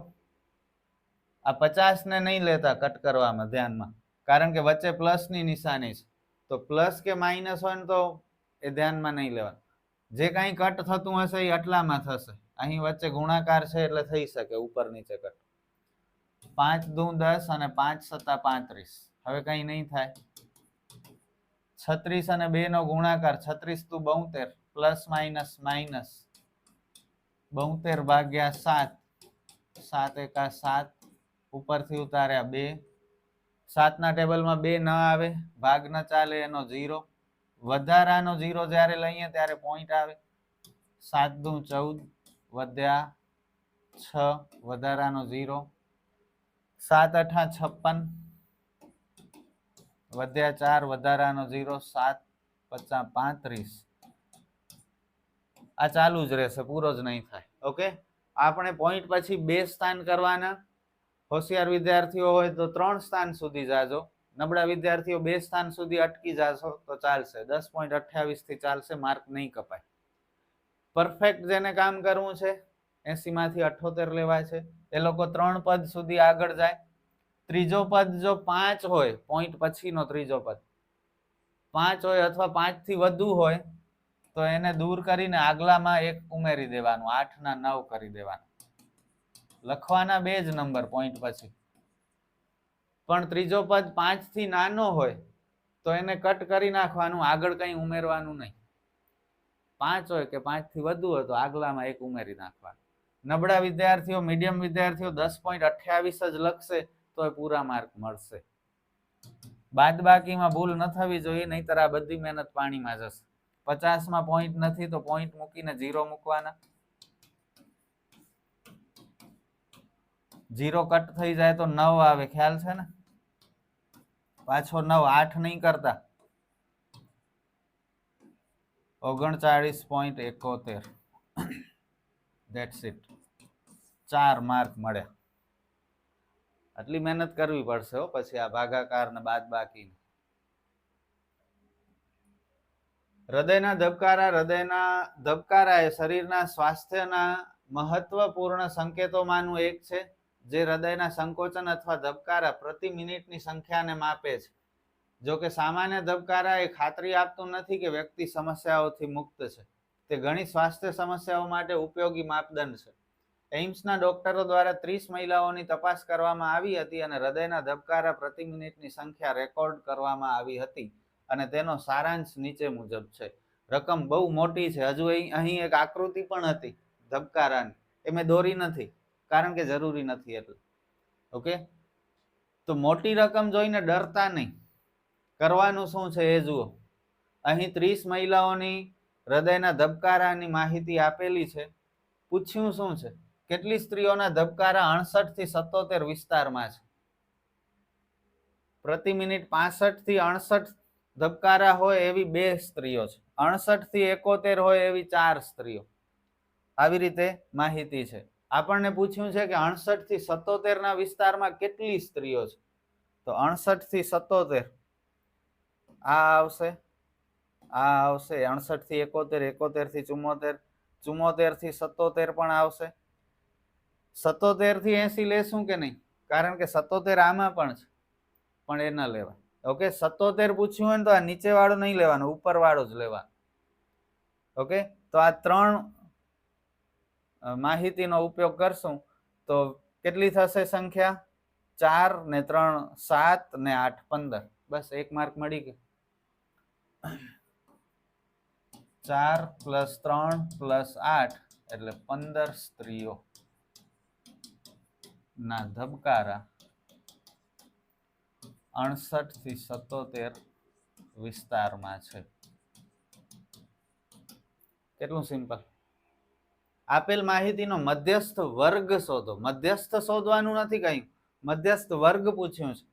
આ 50 ને નહીં લેતા કટ કરવામાં, ધ્યાનમાં, કારણ કે વચ્ચે પ્લસ ની નિશાની છે. તો પ્લસ કે માઇનસ હોય ને તો એ ધ્યાનમાં નહીં લેવાનું. જે કઈ કટ થતું હશે એ આટલામાં થશે. અહીં વચ્ચે ગુણાકાર છે એટલે થઈ શકે ઉપર નીચે કટ. 5 દુ 10 અને 5 સત્તા 35. હવે કઈ નહીં થાય. 36 અને 2 નો ગુણાકાર. 36 દુ 72, પ્લસ માઇનસ માઇનસ 72 ભાગ્યા 7, 7 એકા 7. ઉપરથી ઉતાર્યા 2. 7 ના ટેબલમાં 2 ન આવે, ભાગ ન ચાલે, એનો 0. વધારાનો 0 જ્યારે લઈએ ત્યારે પોઈન્ટ આવે. 7 દુ 14 વધ્યા 6, વધારાનો 0. 7 અઠા 56 વધ્યા 4, વધારાનો 0. 7 પચા 35. આ ચાલુ જ રહેશે, પૂરો જ નહીં થાય. ઓકે. આપણે પોઈન્ટ પછી 2 સ્થાન કરવાના. હોશિયાર વિદ્યાર્થીઓ હોય તો 3 સ્થાન સુધી જાજો. નબળા વિદ્યાર્થીઓ 2 સ્થાન સુધી અટકી જાશો તો ચાલશે. 10.28 થી ચાલશે, માર્ક નહીં કપાય. પરફેક્ટ જેને કામ કરવું છે 80 માંથી 78 લેવાય છે એ લોકો 3 પદ સુધી આગળ જાય. ત્રીજો પદ જો 5 હોય, પોઈન્ટ પછીનો ત્રીજો પદ 5 હોય અથવા 5 થી વધુ હોય તો એને દૂર કરીને આગલામાં 1 ઉમેરી દેવાનું. 8 ના 9 કરી દેવાનું. લખવાના 2 જ નંબર પોઈન્ટ પછી. પણ ત્રીજો પદ 5 થી નાનો હોય તો એને કટ કરી નાખવાનું, આગળ કઈ ઉમેરવાનું નહીં. 5 હોય કે 5 થી વધુ હોય તો આગલામાં 1 ઉમેરી નાખવાનું. નબળા વિદ્યાર્થીઓ, મીડિયમ વિદ્યાર્થીઓ 10.28 જ લખશે તો એ પૂરા માર્ક મળશે. બાદબાકીમાં ભૂલ ન થવી જોઈએ, નહીતર આ બધી મહેનત પાણીમાં જશે. 50 માં પોઈન્ટ નથી તો પોઈન્ટ મૂકીને 0 મૂકવાના. 0 કટ થઈ જાય તો 9 આવે, ખ્યાલ છે ને? પાછો 9, 8 નહીં કરતા. 39.71. That's it. 4 માર્ક મળ્યા. આટલી મહેનત કરવી પડશે હો પછી આ ભાગાકાર ને બાદબાકી. હૃદયના ધબકારા. હૃદયના ધબકારા એ શરીરના સ્વાસ્થ્યના મહત્વપૂર્ણ સંકેતોમાંનું એક છે, જે હૃદયના સંકોચન અથવા ધબકારા પ્રતિ મિનિટની સંખ્યાને માપે છે. જો કે સામાન્ય ધબકારા એ ખાતરી આપતું નથી કે વ્યક્તિ સમસ્યાઓથી મુક્ત છે. તે ઘણી સ્વાસ્થ્ય સમસ્યાઓ માટે ઉપયોગી માપદંડ છે. એઇમ્સના ડોક્ટરો દ્વારા 30 મહિલાઓની તપાસ કરવામાં આવી હતી અને હૃદયના ધબકારા પ્રતિ મિનિટની સંખ્યા રેકોર્ડ કરવામાં આવી હતી અને તેનો સારાંશ નીચે મુજબ છે. રકમ બહુ મોટી છે. હજુ અહીં એક આકૃતિ પણ હતી ધબકારાની, એ મેં દોરી નથી કારણ કે જરૂરી નથી એટલે. ઓકે, તો મોટી રકમ જોઈને ડરતા નહીં. કરવાનું શું છે એ જુઓ. અહીં 30 મહિલાઓની હૃદયના ધબકારાની માહિતી આપેલી છે. પૂછ્યું શું છે? કેટલી સ્ત્રીઓના ધબકારા 68 થી 77 વિસ્તારમાં છે? પ્રતિ મિનિટ 65 થી 68 ધબકારા હોય એવી 2 સ્ત્રીઓ છે. 68 થી 71 હોય એવી 4 સ્ત્રીઓ. આવી રીતે માહિતી છે. આપણને પૂછ્યું છે કે 68 થી 77 ના વિસ્તારમાં કેટલી સ્ત્રીઓ છે? તો 68 થી 77 આ આવશે, આ આવશે. 68 થી 71, 71 થી 74, 74 થી 77 પણ આવશે. 77 થી 80 લેશું કે નહીં? કારણ કે 77 આમાં પણ છે, પણ એ ન લેવા. ઓકે, 77 પૂછ્યું હોય ને તો આ નીચે વાળું નહીં લેવાનું, ઉપર વાળું જ લેવાનું. ઓકે, તો આ 3 માહિતીનો ઉપયોગ કરશું તો કેટલી થશે સંખ્યા? 4 ને 3 7 ને 8 15. બસ 1 માર્ક મળી ગયો. 4 + 3 + 8 એટલે 15 સ્ત્રીઓ ના ધબકારા 68 થી 77 વિસ્તારમાં છે. કેટલું સિમ્પલ. આપેલ માહિતીનો મધ્યસ્થ વર્ગ શોધો. મધ્યસ્થ શોધવાનું નથી કઈ, મધ્યસ્થ વર્ગ પૂછ્યું છે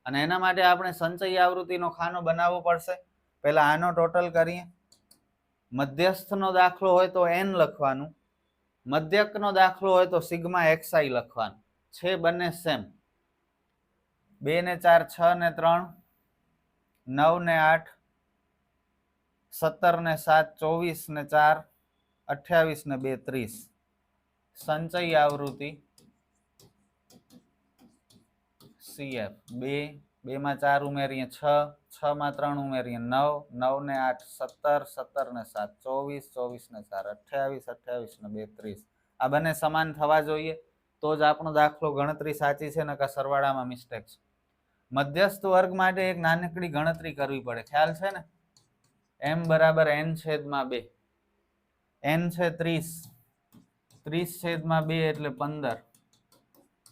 અને એના માટે આપણે સંચય આવૃત્તિનો ખાનો બનાવવો પડશે. પહેલા આનો ટોટલ કરીએ. મધ્યસ્થનો દાખલો હોય તો n લખવાનું, મધ્યકનો દાખલો હોય તો સિગ્મા xi લખવાનું. છે બંને સેમ. 2 ને 4 6 ને 3 9 ને 8 17 ને 7 24 ને 4 28 ને 2 30. સંચય આવૃત્તિ CF 2 માં 4 ઉમેરીએ 6, 6 માં 3 ઉમેરીએ 9, 9 ને 8 17, 17 ને 7 24, 24 ને 4 28, 28 ને 2 30. આ બંને સમાન થવા જોઈએ તો જ આપણો દાખલો ગણતરી સાચી છે, નકર સરવાળામાં મિસ્ટેક છે. મધ્યસ્થ વર્ગ માટે એક નાનકડી ગણતરી કરવી પડે, ખ્યાલ છે ને? m = n/2. n છે 30, 30/2 એટલે 15.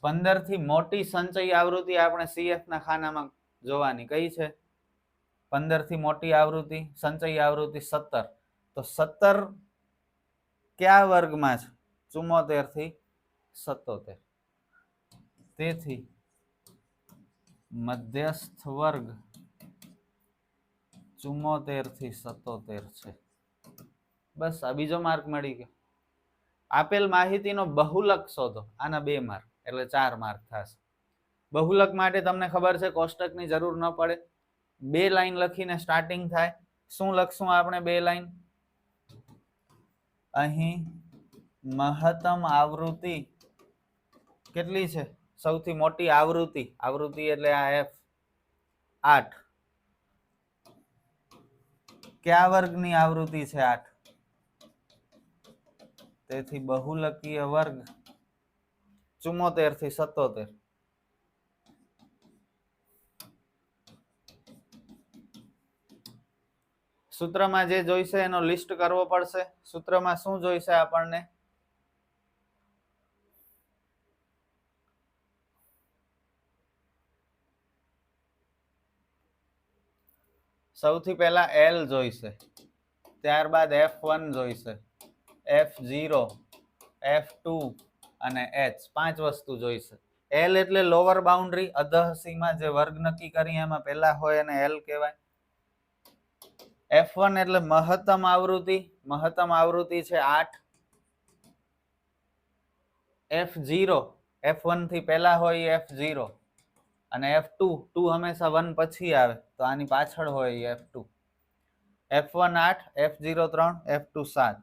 15 થી મોટી સંચય આવૃત્તિ આપણે CF ના ખાનામાં જોવાની. કઈ છે? 15 થી મોટી આવૃત્તિ, સંચય આવૃત્તિ 17. તો 17 કયા વર્ગમાં છે? 74 થી 77. તેથી મધ્યસ્થ વર્ગ 74 થી 77 છે. બસ આ બીજો માર્ક મળી ગયો. આપેલ માહિતીનો બહુલક શોધો. આના 2 માર્ક એટલે 4 માર્ક થશે. બહુલક માટે તમને ખબર છે કોષ્ટકની જરૂર ન પડે. 2 લાઈન લખીને સ્ટાર્ટિંગ થાય. શું લખશું આપણે? 2 લાઈન. અહીં મહત્તમ આવૃત્તિ કેટલી છે? સૌથી મોટી આવૃત્તિ, આવૃત્તિ એટલે આ f 8. કયા વર્ગની આવૃત્તિ છે 8? તેથી બહુલકીય વર્ગ 74 થી 77. સૂત્રમાં જે જોઈશે એનો લિસ્ટ કરવો પડશે. સૂત્રમાં શું જોઈશે આપણને? સૌથી પહેલા L જોઈશે, ત્યારબાદ F1 જોઈશે, F0, F2 અને H. 5 વસ્તુ જોઈશે. L એટલે લોઅર બાઉન્ડ્રી, અધઃ સીમા, જે વર્ગ નક્કી કરી એમાં પહેલા હોય એને L કહેવાય. F1 એટલે મહત્તમ આવૃત્તિ, મહત્તમ આવૃત્તિ છે 8. F0 F1 થી પહેલા હોય F0 અને F2 2 હંમેશા 1 પછી આવે તો આની પાછળ હોય F2. F1 8, F0 3, F2 7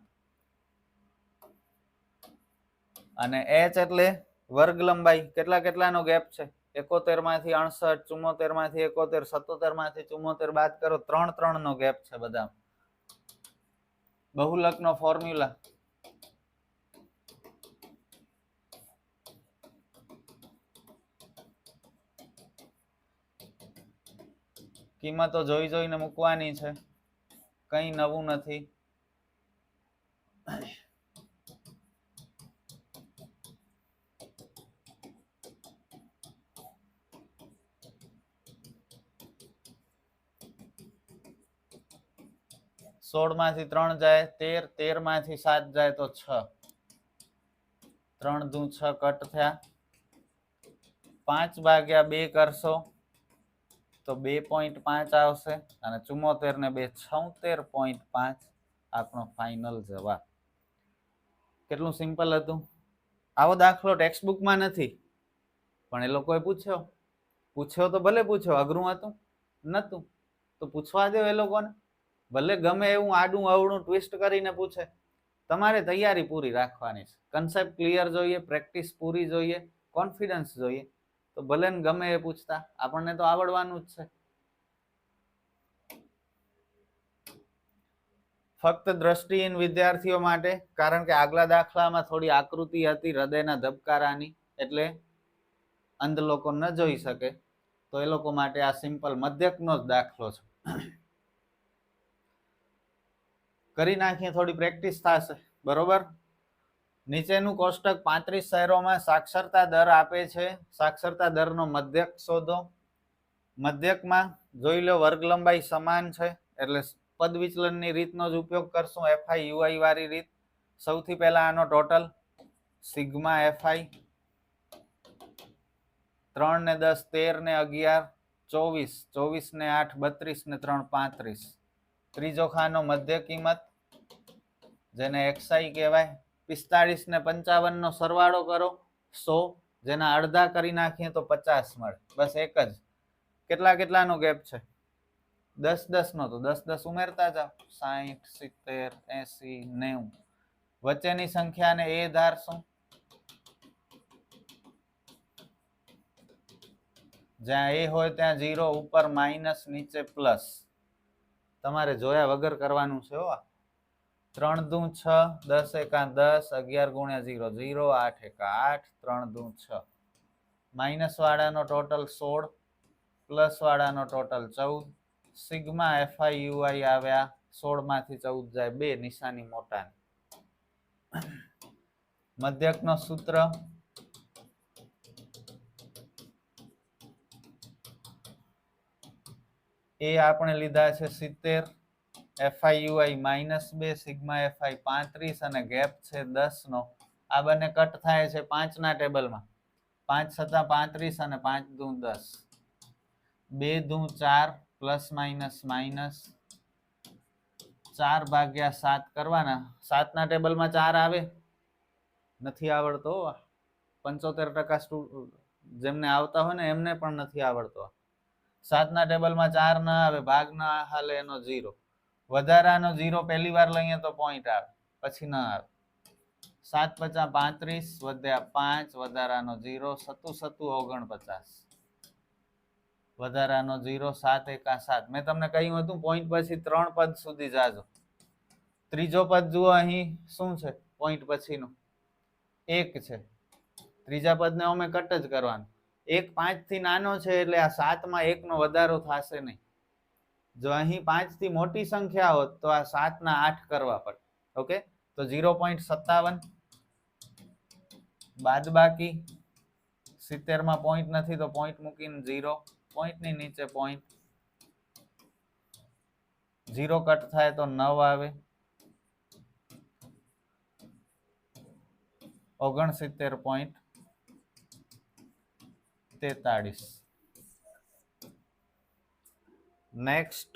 અને H એટલે વર્ગ લંબાઈ. કેટલાનો ગેપ છે? 71 માંથી 68, 74 માંથી 71, 77 માંથી 74 બાદ કરો, 3 નો ગેપ છે બધા. બહુલકનો ફોર્મ્યુલા કિંમતો જોઈ જોઈને મૂકવાની છે, કંઈ નવું નથી. સોળ માંથી 3 જાય 13, 13 માંથી 7 જાય તો 6, 3 દુ 6 કટ થયા. 5 ભાગ્યા 2 કરશો તો 2.5 આવશે અને 74 ને 2 76.5 આપણો ફાઇનલ જવાબ. કેટલું સિમ્પલ હતું. આવો દાખલો ટેક્સ્ટબુકમાં નથી, પણ એ લોકોએ પૂછ્યો તો ભલે પૂછ્યો, અઘરું હતું નતું તો પૂછવા દો એ લોકોને. ભલે ગમે એવું આડું અવળું ટ્વિસ્ટ કરીને પૂછે, તમારે તૈયારી પૂરી રાખવાની છે. કન્સેપ્ટ ક્લિયર જોઈએ, પ્રેક્ટિસ પૂરી જોઈએ, કોન્ફિડન્સ જોઈએ. તો ભલે ને ગમે એ પૂછતા, આપણને તો આવડવાનું જ છે. ફક્ત દ્રષ્ટિહીન વિદ્યાર્થીઓ માટે, કારણ કે આગલા દાખલામાં થોડી આકૃતિ હતી હૃદયના ધબકારાની, એટલે અંધ લોકો ન જોઈ શકે, તો એ લોકો માટે આ સિમ્પલ મધ્યકનો જ દાખલો છે. કરી નાખીએ, થોડી પ્રેક્ટિસ થશે. બરોબર. નીચેનું કોષ્ટક 35 શહેરોમાં સાક્ષરતા દર આપે છે. સાક્ષરતા દરનો મધ્યક શોધો. મધ્યકમાં જોઈ લો વર્ગ લંબાઈ સમાન છે, એટલે પદ વિચલનની રીતનો જ ઉપયોગ કરશું, એફઆઈ યુઆઈ વાળી રીત. સૌથી પહેલા આનો ટોટલ સિગ્મા એફઆઈ 3 ને 10 13 ને 11 24, 24 ને 8 32 ને 3 35. ત્રીજો ખાનો મધ્ય કિંમત, જેને એક્સઆઈ કહેવાય. 45 ને 55 નો સરવાળો કરો 100, જેના અડધા કરી નાખીએ તો 50 મળે. બસ એક જ. કેટલાનો ગેપ છે? 10 10 નો, તો 10 10 ઉમેરતા જાઓ. 60 70 80 90. વચ્ચેની સંખ્યાને એ ધારશું, જ્યાં એ હોય ત્યાં 0, ઉપર માઇનસ, નીચે પ્લસ. તમારે જોયા વગર કરવાનું છે. 3 દુ 6, 10 એકા 10, 11 ગુણ્યા 0 0, 8 એકા 8, 3 દુ 6. માઇનસ વાળાનો ટોટલ 16, પ્લસ વાળાનો ટોટલ 14. સિગ્મા એફઆઈ યુઆઈ આવ્યા 16 માંથી 14 જાય 2, નિશાની મોટા. મધ્યકનો સૂત્ર એ આપણે લીધા છે 70, એફઆઈ યુઆઈ -2, સિગ્મા એફઆઈ 35 અને ગેપ છે 10 નો. આ બંને કટ થાય છે 5 ના ટેબલમાં. 5 છતાં 35 અને 5 દુ 10. 2 દુ 4, પ્લસ માઇનસ માઇનસ. 4 ભાગ્યા 7 કરવાના. 7 ના ટેબલમાં 4 આવે? નથી આવડતો. 75% જેમને આવતા હોય ને એમને પણ નથી આવડતો. 7 ના ટેબલમાં 4 ના આવે, ભાગ ના હાલે એનો 0. વધારાનો 0 પહેલી વાર લઈએ તો પોઈન્ટ આવે, પછી ના આવે. 7 × 5 = 35, વધ્યા 5, વધારાનો 0, 7 × 7 = 49. વધારાનો 0, 7 એકા 7. મેં તમને કહ્યું હતું પોઈન્ટ પછી 3 પદ સુધી જાજો. ત્રીજો પદ જુઓ અહીં શું છે? પોઈન્ટ પછીનું 1 છે. ત્રીજા પદને અમે કટ જ કરવાનું. 1 5 થી નાનો છે, એટલે આ 7 માં 1 નો વધારો થશે નહીં. જો અહીં 5 થી મોટી સંખ્યા હોત તો આ 7 ના 8 કરવા પડે. ઓકે, તો 0.57 બાદબાકી 70 માં પોઈન્ટ નથી તો પોઈન્ટ મૂકીને 0, પોઈન્ટની નીચે પોઈન્ટ. 0 કટ થાય તો 9 આવે. 69.43. નેક્સ્ટ,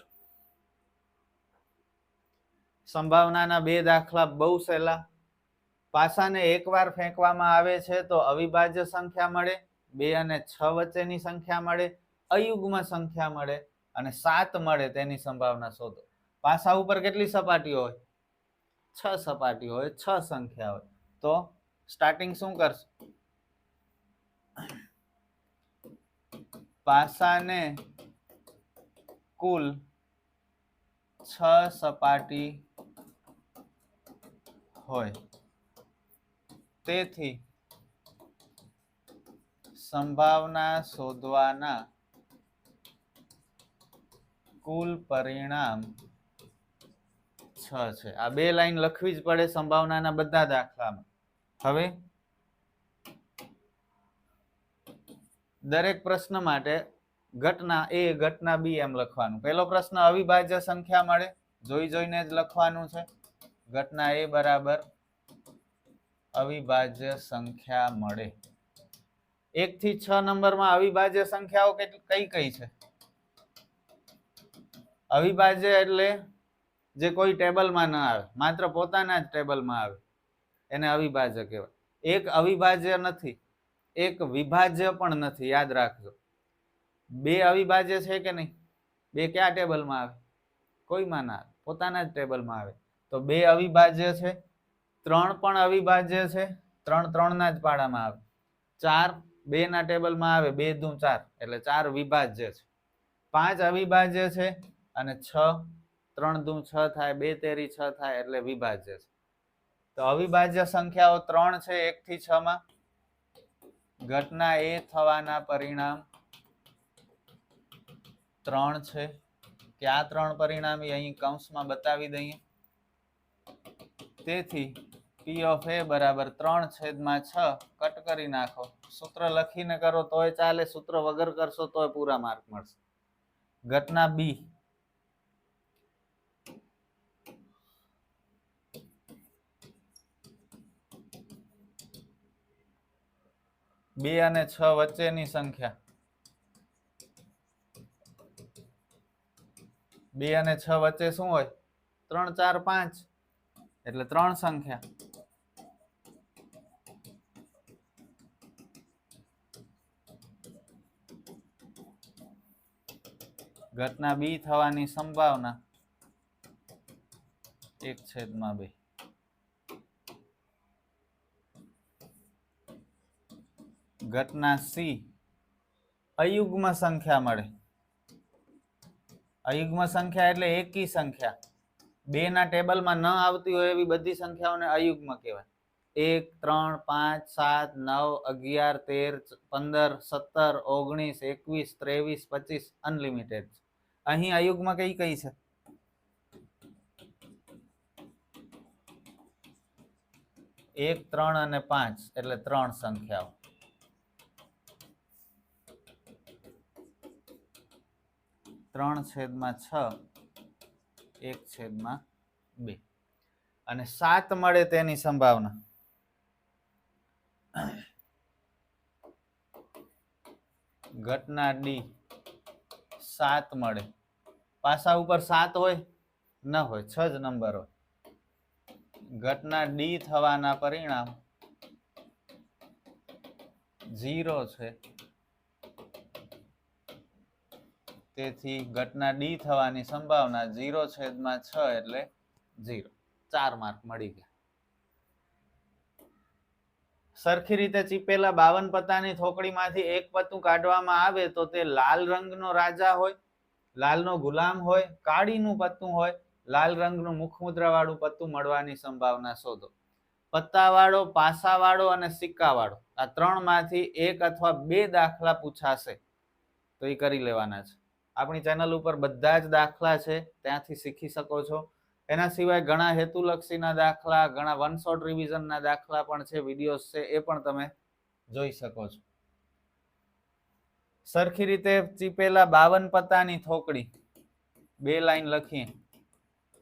સંભાવનાના 2 દાખલા બહુ સહેલા. પાસાને એકવાર ફેંકવામાં આવે છે તો અવિભાજ્ય સંખ્યા મળે, 2 અને 6 વચ્ચેની સંખ્યા મળે, અયુગ્મ સંખ્યા મળે અને 7 મળે તેની સંભાવના શોધો. પાસા ઉપર કેટલી સપાટીઓ હોય? 6 સપાટીઓ હોય, 6 સંખ્યા હોય. તો સ્ટાર્ટિંગ શું કરશું? પાસાને કુલ 6 સપાટી હોય, તેથી સંભાવના શોધવાના કુલ પરિણામ 6 છે. આ 2 લાઈન લખવી જ પડે સંભાવનાના બધા દાખલામાં. હવે દરેક પ્રશ્ન માટે ઘટના A ઘટના B એમ લખવાનું. પહેલો પ્રશ્ન અવિભાજ્ય સંખ્યા મળે, જોઈને જ લખવાનું છે. ઘટના A બરાબર અવિભાજ્ય સંખ્યા મળે. 1 થી 6 નંબરમાં અવિભાજ્ય સંખ્યાઓ કઈ કઈ છે? અવિભાજ્ય એટલે જે કોઈ ટેબલમાં ન આવે, માત્ર પોતાના જ ટેબલમાં આવે, એને અવિભાજ્ય કહેવાય. એક અવિભાજ્ય નથી, એક વિભાજ્ય પણ નથી, યાદ રાખજો. 2 અવિભાજ્ય છે કે નહીં? 2 કયા ટેબલમાં આવે? કોઈમાં ના આવે, પોતાના જ ટેબલમાં આવે. તો 2 અવિભાજ્ય છે. 3 પણ અવિભાજ્ય છે, 3 3 ના જ પાડામાં આવે. 4 2 ના ટેબલમાં આવે, 2 દુ 4 એટલે 4 વિભાજ્ય છે. 5 અવિભાજ્ય છે અને 6 3 દુ 6 થાય, 2 તેરી 6 થાય એટલે વિભાજ્ય છે. તો અવિભાજ્ય સંખ્યાઓ 3 છે 1 થી 6 માં. ઘટના A થવાના પરિણામ 3 છે. ક્યાં 3 પરિણામ અહીં કૌંસમાં બતાવી દઈએ. તેથી P of A બરાબર 3/6 કટ કરી નાખો. સૂત્ર લખીને કરો તોય ચાલે, સૂત્ર વગર કરશો તોય પૂરા માર્ક મળશે. ઘટના B 2 અને 6 વચ્ચેની સંખ્યા. 2 અને 6 વચ્ચે શું હોય? 3 4 5 એટલે 3 સંખ્યા. ઘટના B થવાની સંભાવના 1/2. ઘટના C અયુગ્મ સંખ્યા મળે. અયુગ્મ સંખ્યા એટલે એકી સંખ્યા. 2 ના ટેબલમાં ન આવતી હોય એવી બધી સંખ્યાઓને અયુગ્મ કહેવાય. 1 3 5 7 9 11 13 15 17 19 21 23 25 અનલિમિટેડ. અહીં અયુગ્મ કઈ કઈ છે? 1 3 અને 5 એટલે 3 સંખ્યાઓ. 3/6 1/2 અને 7 મળે તેની સંભાવના. ઘટના D 7 મળે. પાસા ઉપર 7 હોય? ન હોય, 6 જ નંબર હોય. ઘટના D થવાના પરિણામ 0 છે. તેથી ઘટના D થવાની સંભાવના 0/6 એટલે 0. 4 માર્ક મળી ગયા. સરખી રીતે ચીપેલા 52 પત્તાની થોકડીમાંથી એક પત્તું કાઢવામાં આવે તો તે લાલ રંગનો રાજા હોય, લાલનો ગુલામ હોય, કાળીનું પત્તું હોય, લાલ રંગનું મુખમુદ્રા વાળું પત્તું મળવાની સંભાવના શોધો. પત્તાવાળો, પાસાવાળો અને સિક્કાવાળો આ 3 માંથી એક અથવા 2 દાખલા પૂછાશે તો એ કરી લેવાના છે. આપણી ચેનલ ઉપર બધા જ દાખલા છે, ત્યાંથી શીખી શકો છો. એના સિવાય ઘણા હેતુલક્ષીના દાખલા, ઘણા વન શોટ રિવિઝનના દાખલા પણ છે, વિડીયોઝ છે, એ પણ તમે જોઈ શકો છો. સરખી રીતે ચીપેલા 52 પત્તાની થોકડી. 2 લાઈન લખીએ.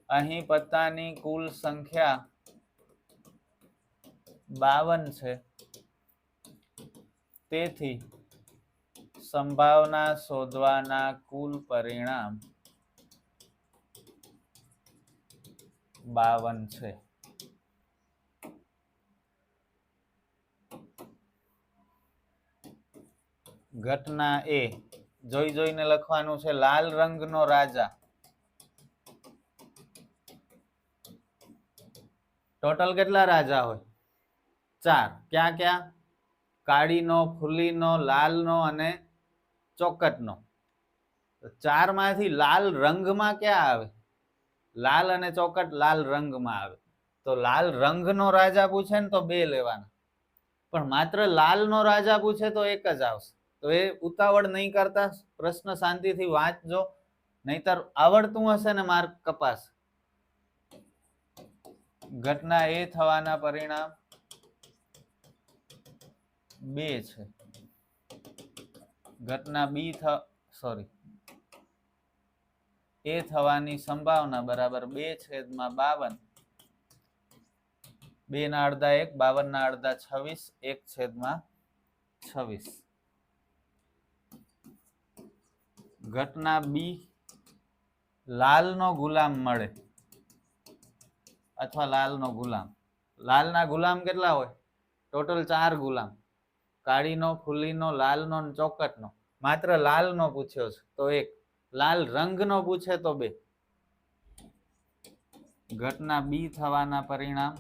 અહીં પત્તાની કુલ સંખ્યા 52 છે. તેથી સંભાવના શોધવાના કુલ પરિણામ 52 છે. ઘટના A જોઈને લખવાનું છે. લાલ રંગનો રાજા. ટોટલ કેટલા રાજા હોય? 4. ક્યાં ક્યાં? કાળીનો, ફૂલીનો, લાલનો અને ચોકટનો. 4 માંથી લાલ રંગમાં ક્યાં આવે? લાલ અને ચોકટ લાલ રંગમાં આવે. તો લાલ રંગનો રાજા પૂછે ને તો 2 લેવાના, પણ માત્ર લાલનો રાજા પૂછે તો 1 જ આવશે. તો એ ઉતાવળ નહીં કરતા, પ્રશ્ન શાંતિથી વાંચજો, નહીતર આવડતું હશે ને માર્ક કપાસ. ઘટના એ થવાના પરિણામ 2 છે. ઘટના બી એ થવાની સંભાવના બરાબર 2/52. 2 ના અડધા 1, 52 ના અડધા 26, 1/26. ઘટના બી લાલનો ગુલામ મળે અથવા લાલનો ગુલામ. લાલના ગુલામ કેટલા હોય? ટોટલ 4 ગુલામ. કાળીનો, ફૂલીનો, લાલનો અને ચોકટનો. માત્ર લાલનો પૂછ્યો છે તો 1. લાલ રંગનો પૂછે તો 2. ઘટના બી થવાના પરિણામ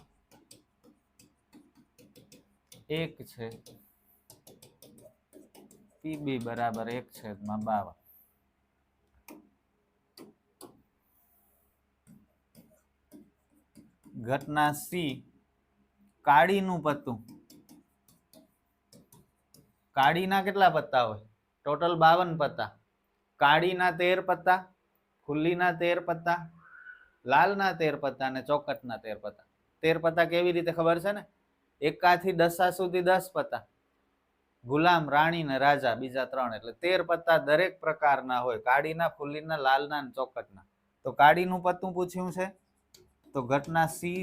1 છે. પીબી બરાબર 1/52. ઘટના સી કાળીનું પત્તું. કાળીના કેટલા પત્તા હોય? ટોટલ 52 પત્તા. કાળીના 13 પત્તા, ફુલ્લીના 13 પત્તા, લાલના 13 પત્તા અને ચોકટના 13 પત્તા. 13 પત્તા કેવી રીતે ખબર છે ને? 1 થી 10 સુધી 10 પત્તા. ગુલામ, રાણી ને રાજા બીજા 3 એટલે 13 પત્તા દરેક પ્રકારના હોય. કાળીના, ફુલ્લીના, લાલના અને ચોકટના. તો કાળીનું પત્તું પૂછ્યું છે તો ઘટના સી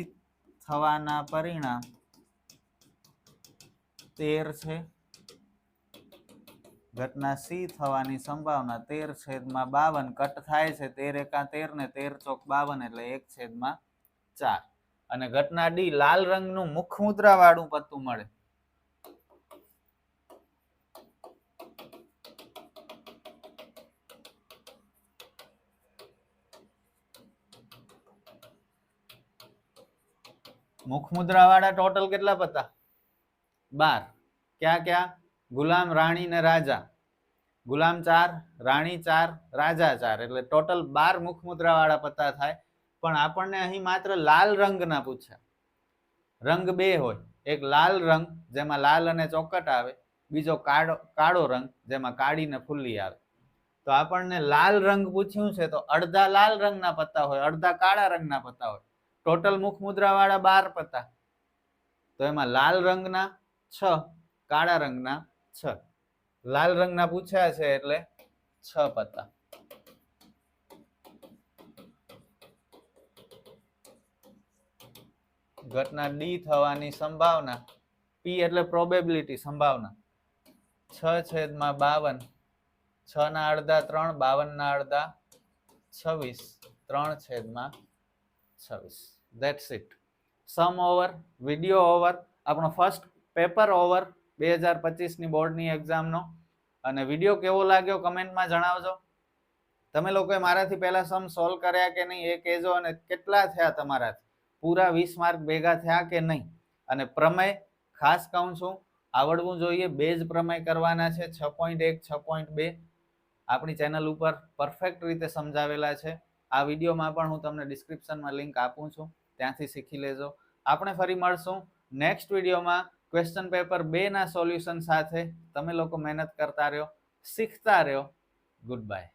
થવાના પરિણામ 13 છે. ઘટના સી થવાની સંભાવના 13/52. કટ થાય છે 13 એકા 13 ને 13 ચોક 52 એટલે 1/4. અને ઘટના ડી લાલ રંગનું મુખ મુદ્રા વાળું પત્તું મળે. મુખ મુદ્રા વાળા ટોટલ કેટલા પત્તા? 12. ક્યાં ક્યાં? ગુલામ, રાણી ને રાજા. ગુલામ 4, રાણી 4, રાજા 4 એટલે ટોટલ 12 મુખ મુદ્રા વાળા પત્તા થાય. પણ આપણને અહીં માત્ર લાલ રંગના પૂછ્યા. રંગ 2 હોય. એક લાલ રંગ જેમાં લાલ અને ચોકટ આવે, બીજો કાળો રંગ જેમાં કાળી ને ફુલ્લી આવે. તો આપણને લાલ રંગ પૂછ્યું છે તો અડધા લાલ રંગના પત્તા હોય, અડધા કાળા રંગના પત્તા હોય. ટોટલ મુખ મુદ્રા વાળા 12 પત્તા. તો એમાં લાલ રંગના 6, કાળા રંગના 6. લાલ રંગના પૂછ્યા છે એટલે 6 પત્તા. ઘટના ડી થવાની સંભાવના, પી એટલે પ્રોબેબિલિટી, સંભાવના 6/52. 6 ના અડધા 3, 52 ના અડધા 26, 3/26. That's it. Sum over, video over, આપણો ફર્સ્ટ પેપર ઓવર 2025 ની બોર્ડની એક્ઝામનો. અને વિડીયો કેવો લાગ્યો કમેન્ટમાં જણાવજો. તમે લોકોએ મારાથી પહેલા સમ સોલ્વ કર્યા કે નહીં એ કહેજો. અને કેટલા થયા તમારાથી? પૂરા 20 માર્ક ભેગા થયા કે નહીં? અને પ્રમેય ખાસ કહું છું આવડવું જોઈએ. 2 જ પ્રમેય કરવાના છે, 6.1, 6.2. આપણી ચેનલ ઉપર પરફેક્ટ રીતે સમજાવેલા છે. આ વિડીયોમાં પણ હું તમને ડિસ્ક્રિપ્શનમાં લિંક આપું છું, ત્યાંથી શીખી લેજો. આપણે ફરી મળશું નેક્સ્ટ વિડીયોમાં ક્વેશ્ચન પેપર 2 ના સોલ્યુશન સાથે. તમે લોકો મહેનત કરતા રહ્યો, શીખતા રહ્યો. Good bye.